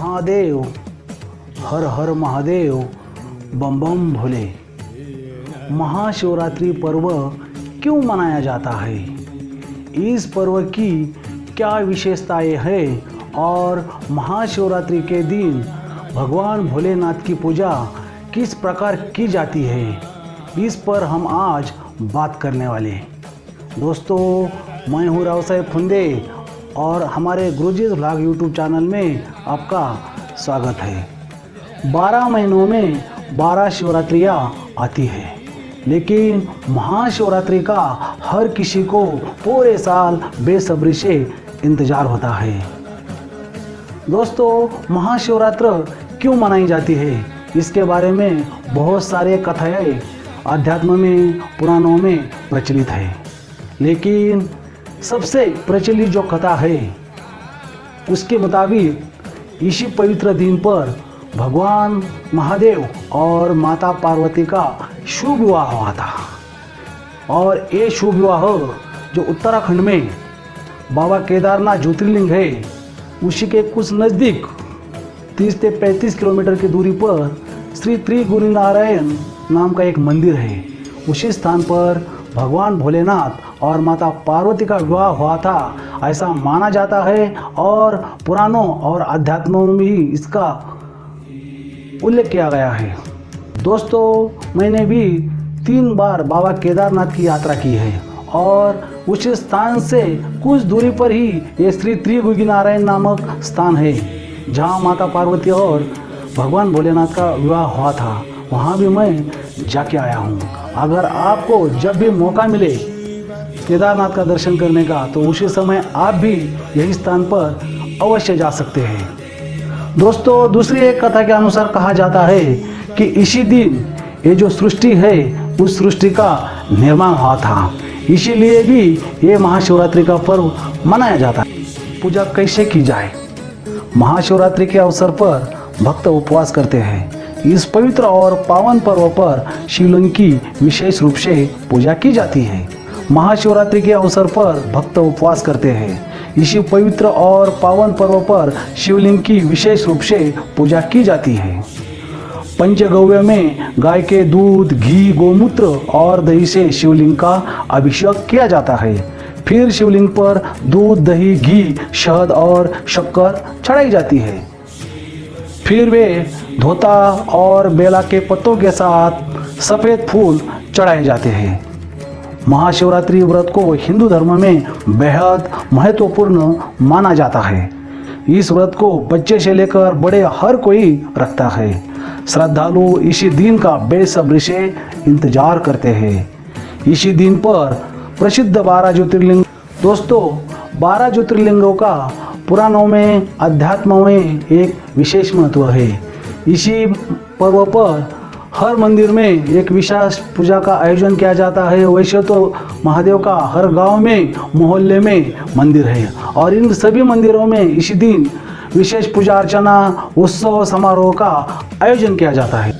महादेव, हर हर महादेव, बम बम भोले। महाशिवरात्रि पर्व क्यों मनाया जाता है? इस पर्व की क्या विशेषताएं हैं और महाशिवरात्रि के दिन भगवान भोलेनाथ की पूजा किस प्रकार की जाती है, इस पर हम आज बात करने वाले हैं। दोस्तों, मैं हूँ रावसाहेब फुंदे और हमारे गुरुजीज व्लॉग यूट्यूब चैनल में आपका स्वागत है। 12 महीनों में 12 शिवरात्रियाँ आती है, लेकिन महाशिवरात्रि का हर किसी को पूरे साल बेसब्री से इंतजार होता है। दोस्तों, महाशिवरात्रि क्यों मनाई जाती है, इसके बारे में बहुत सारे कथाएं अध्यात्म में, पुराणों में प्रचलित है, लेकिन सबसे प्रचलित जो कथा है उसके मुताबिक इसी पवित्र दिन पर भगवान महादेव और माता पार्वती का शुभ विवाह हुआ था। और ये शुभ विवाह जो उत्तराखंड में बाबा केदारनाथ ज्योतिर्लिंग है, उसी के कुछ नज़दीक 30 से 35 किलोमीटर की दूरी पर श्री त्रिगुणी नारायण नाम का एक मंदिर है। उसी स्थान पर भगवान भोलेनाथ और माता पार्वती का विवाह हुआ था, ऐसा माना जाता है और पुराणों और अध्यात्मों में भी इसका उल्लेख किया गया है। दोस्तों, मैंने भी 3 बार बाबा केदारनाथ की यात्रा की है और उस स्थान से कुछ दूरी पर ही ये श्री त्रिगुणी नारायण नामक स्थान है, जहाँ माता पार्वती और भगवान भोलेनाथ का विवाह हुआ था। वहाँ भी मैं जाके आया हूँ। अगर आपको जब भी मौका मिले केदारनाथ का दर्शन करने का, तो उसी समय आप भी यही स्थान पर अवश्य जा सकते हैं। दोस्तों, दूसरी एक कथा के अनुसार कहा जाता है कि इसी दिन ये जो सृष्टि है, उस सृष्टि का निर्माण हुआ था, इसीलिए भी ये महाशिवरात्रि का पर्व मनाया जाता है। पूजा कैसे की जाए? महाशिवरात्रि के अवसर पर भक्त उपवास करते हैं। इस पवित्र और पावन पर्व पर शिवलिंग की विशेष रूप से पूजा की जाती है। महाशिवरात्रि के अवसर पर भक्त उपवास करते हैं। इसी पवित्र और पावन पर्व पर शिवलिंग की विशेष रूप से पूजा की जाती है। पंचगव्य में गाय के दूध, घी, गोमूत्र और दही से शिवलिंग का अभिषेक किया जाता है। फिर शिवलिंग पर दूध, दही, घी, शहद और शक्कर चढ़ाई जाती है। फिर वे धोता और बेला के पत्तों के साथ सफ़ेद फूल चढ़ाए जाते हैं। महाशिवरात्रि व्रत को हिंदू धर्म में बेहद महत्वपूर्ण माना जाता है। इस व्रत को बच्चे से लेकर बड़े हर कोई रखता है। श्रद्धालु इसी दिन का बेसब्री से इंतजार करते हैं। इसी दिन पर प्रसिद्ध 12 ज्योतिर्लिंग। दोस्तों, 12 ज्योतिर्लिंगों का पुराणों में, अध्यात्म में एक विशेष महत्व है। इसी पर्व पर हर मंदिर में एक विशेष पूजा का आयोजन किया जाता है। वैसे तो महादेव का हर गांव में, मोहल्ले में मंदिर है और इन सभी मंदिरों में इसी दिन विशेष पूजा अर्चना, उत्सव समारोह का आयोजन किया जाता है।